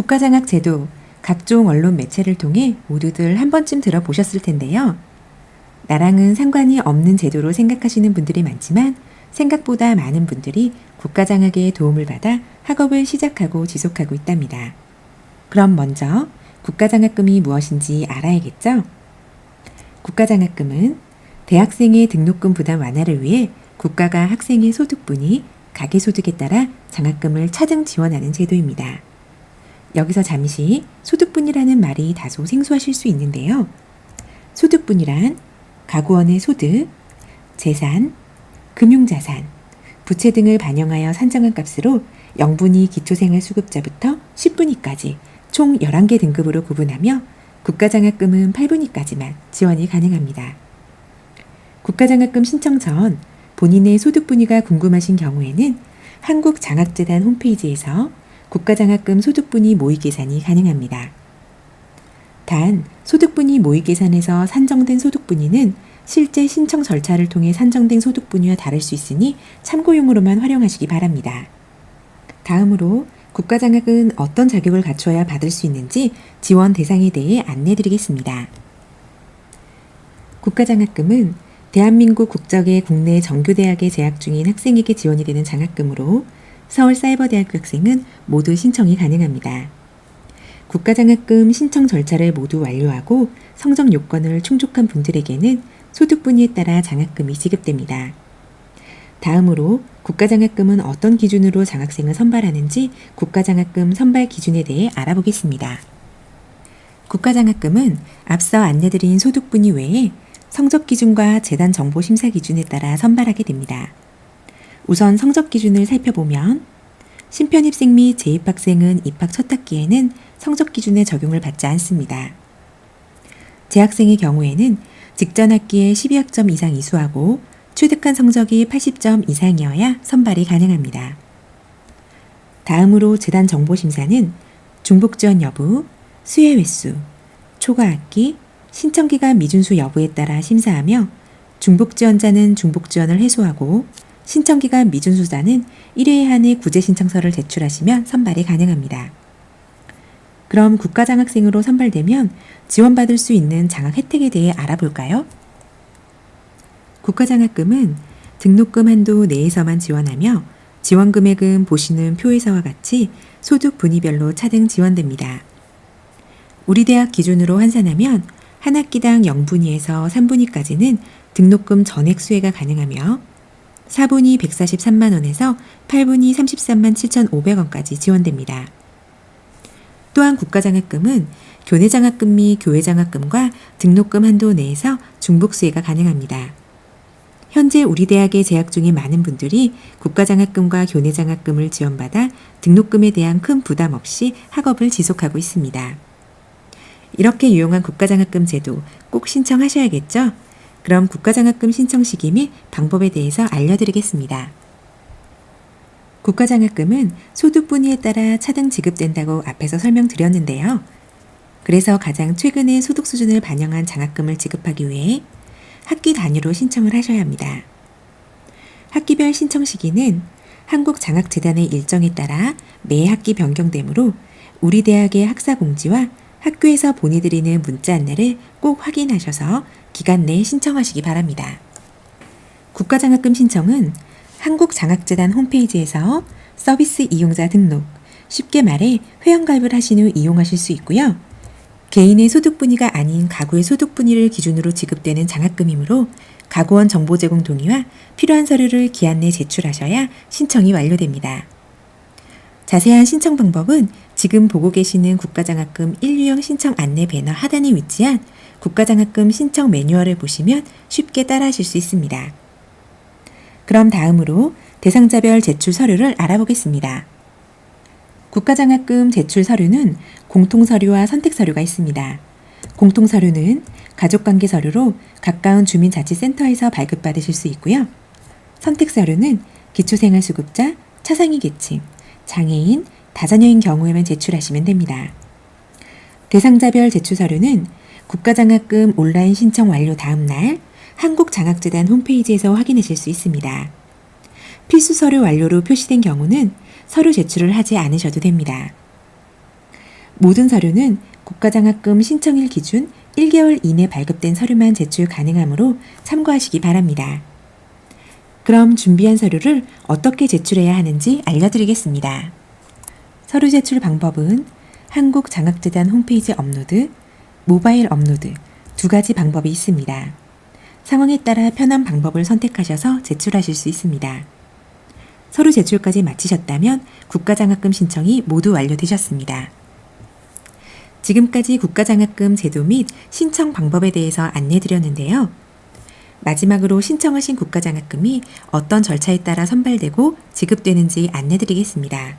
국가장학제도, 각종 언론 매체를 통해 모두들 한 번쯤 들어보셨을 텐데요. 나랑은 상관이 없는 제도로 생각하시는 분들이 많지만 생각보다 많은 분들이 국가장학의 도움을 받아 학업을 시작하고 지속하고 있답니다. 그럼 먼저 국가장학금이 무엇인지 알아야겠죠? 국가장학금은 대학생의 등록금 부담 완화를 위해 국가가 학생의 소득분이 가계소득에 따라 장학금을 차등 지원하는 제도입니다. 여기서 잠시 소득분이라는 말이 다소 생소하실 수 있는데요. 소득분이란 가구원의 소득, 재산, 금융자산, 부채 등을 반영하여 산정한 값으로 0분위 기초생활수급자부터 10분위까지 총 11개 등급으로 구분하며 국가장학금은 8분위까지만 지원이 가능합니다. 국가장학금 신청 전 본인의 소득분위가 궁금하신 경우에는 한국장학재단 홈페이지에서 국가장학금 소득분위 모의 계산이 가능합니다. 단, 소득분위 모의 계산에서 산정된 소득분위는 실제 신청 절차를 통해 산정된 소득분위와 다를 수 있으니 참고용으로만 활용하시기 바랍니다. 다음으로 국가장학은 어떤 자격을 갖춰야 받을 수 있는지 지원 대상에 대해 안내드리겠습니다. 국가장학금은 대한민국 국적의 국내 정규대학에 재학 중인 학생에게 지원이 되는 장학금으로 서울사이버대학교 학생은 모두 신청이 가능합니다. 국가장학금 신청 절차를 모두 완료하고 성적 요건을 충족한 분들에게는 소득분위에 따라 장학금이 지급됩니다. 다음으로 국가장학금은 어떤 기준으로 장학생을 선발하는지 국가장학금 선발 기준에 대해 알아보겠습니다. 국가장학금은 앞서 안내드린 소득분위 외에 성적 기준과 재단 정보 심사 기준에 따라 선발하게 됩니다. 우선 성적 기준을 살펴보면 신편입생 및 재입학생은 입학 첫 학기에는 성적 기준에 적용을 받지 않습니다. 재학생의 경우에는 직전 학기에 12학점 이상 이수하고 취득한 성적이 80점 이상이어야 선발이 가능합니다. 다음으로 재단 정보 심사는 중복 지원 여부, 수혜 횟수, 초과 학기, 신청 기간 미준수 여부에 따라 심사하며 중복 지원자는 중복 지원을 해소하고 신청 기간 미준수자는 1회 안에 구제 신청서를 제출하시면 선발이 가능합니다. 그럼 국가장학생으로 선발되면 지원받을 수 있는 장학 혜택에 대해 알아볼까요? 국가장학금은 등록금 한도 내에서만 지원하며 지원 금액은 보시는 표에서와 같이 소득 분위별로 차등 지원됩니다. 우리 대학 기준으로 환산하면 한 학기당 0분위에서 3분위까지는 등록금 전액 수혜가 가능하며 4분위 143만 원에서 8분위 33만 7,500원까지 지원됩니다. 또한 국가장학금은 교내장학금 및 교외장학금과 등록금 한도 내에서 중복 수혜가 가능합니다. 현재 우리 대학에 재학 중인 많은 분들이 국가장학금과 교내장학금을 지원받아 등록금에 대한 큰 부담 없이 학업을 지속하고 있습니다. 이렇게 유용한 국가장학금 제도 꼭 신청하셔야겠죠? 그럼 국가장학금 신청 시기 및 방법에 대해서 알려드리겠습니다. 국가장학금은 소득분위에 따라 차등 지급된다고 앞에서 설명드렸는데요. 그래서 가장 최근의 소득 수준을 반영한 장학금을 지급하기 위해 학기 단위로 신청을 하셔야 합니다. 학기별 신청 시기는 한국장학재단의 일정에 따라 매 학기 변경되므로 우리 대학의 학사공지와 학교에서 보내드리는 문자 안내를 꼭 확인하셔서 기간 내에 신청하시기 바랍니다. 국가장학금 신청은 한국장학재단 홈페이지에서 서비스 이용자 등록, 쉽게 말해 회원가입을 하신 후 이용하실 수 있고요. 개인의 소득분위가 아닌 가구의 소득분위를 기준으로 지급되는 장학금이므로 가구원 정보 제공 동의와 필요한 서류를 기한 내에 제출하셔야 신청이 완료됩니다. 자세한 신청 방법은 지금 보고 계시는 국가장학금 1유형 신청 안내 배너 하단에 위치한 국가장학금 신청 매뉴얼을 보시면 쉽게 따라하실 수 있습니다. 그럼 다음으로 대상자별 제출 서류를 알아보겠습니다. 국가장학금 제출 서류는 공통서류와 선택서류가 있습니다. 공통서류는 가족관계 서류로 가까운 주민자치센터에서 발급받으실 수 있고요. 선택서류는 기초생활수급자, 차상위 계층, 장애인, 다자녀인 경우에만 제출하시면 됩니다. 대상자별 제출 서류는 국가장학금 온라인 신청 완료 다음 날 한국장학재단 홈페이지에서 확인하실 수 있습니다. 필수 서류 완료로 표시된 경우는 서류 제출을 하지 않으셔도 됩니다. 모든 서류는 국가장학금 신청일 기준 1개월 이내 발급된 서류만 제출 가능하므로 참고하시기 바랍니다. 그럼 준비한 서류를 어떻게 제출해야 하는지 알려드리겠습니다. 서류 제출 방법은 한국장학재단 홈페이지 업로드, 모바일 업로드 두 가지 방법이 있습니다. 상황에 따라 편한 방법을 선택하셔서 제출하실 수 있습니다. 서류 제출까지 마치셨다면 국가장학금 신청이 모두 완료되셨습니다. 지금까지 국가장학금 제도 및 신청 방법에 대해서 안내드렸는데요. 마지막으로 신청하신 국가장학금이 어떤 절차에 따라 선발되고 지급되는지 안내드리겠습니다.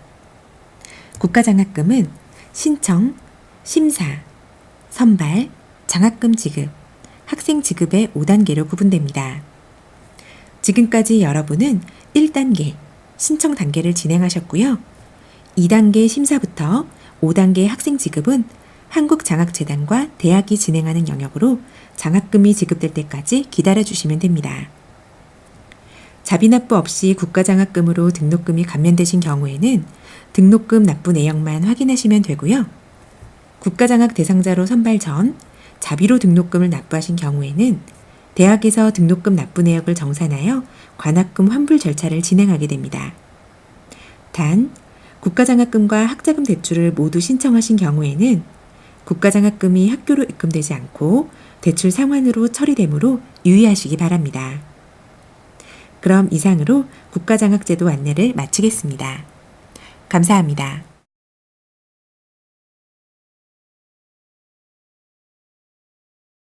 국가장학금은 신청, 심사, 선발, 장학금 지급, 학생 지급의 5단계로 구분됩니다. 지금까지 여러분은 1단계, 신청 단계를 진행하셨고요. 2단계 심사부터 5단계 학생 지급은 한국장학재단과 대학이 진행하는 영역으로 장학금이 지급될 때까지 기다려주시면 됩니다. 자비납부 없이 국가장학금으로 등록금이 감면되신 경우에는 등록금 납부 내역만 확인하시면 되고요. 국가장학 대상자로 선발 전 자비로 등록금을 납부하신 경우에는 대학에서 등록금 납부 내역을 정산하여 관학금 환불 절차를 진행하게 됩니다. 단, 국가장학금과 학자금 대출을 모두 신청하신 경우에는 국가장학금이 학교로 입금되지 않고 대출 상환으로 처리되므로 유의하시기 바랍니다. 그럼 이상으로 국가장학제도 안내를 마치겠습니다. 감사합니다.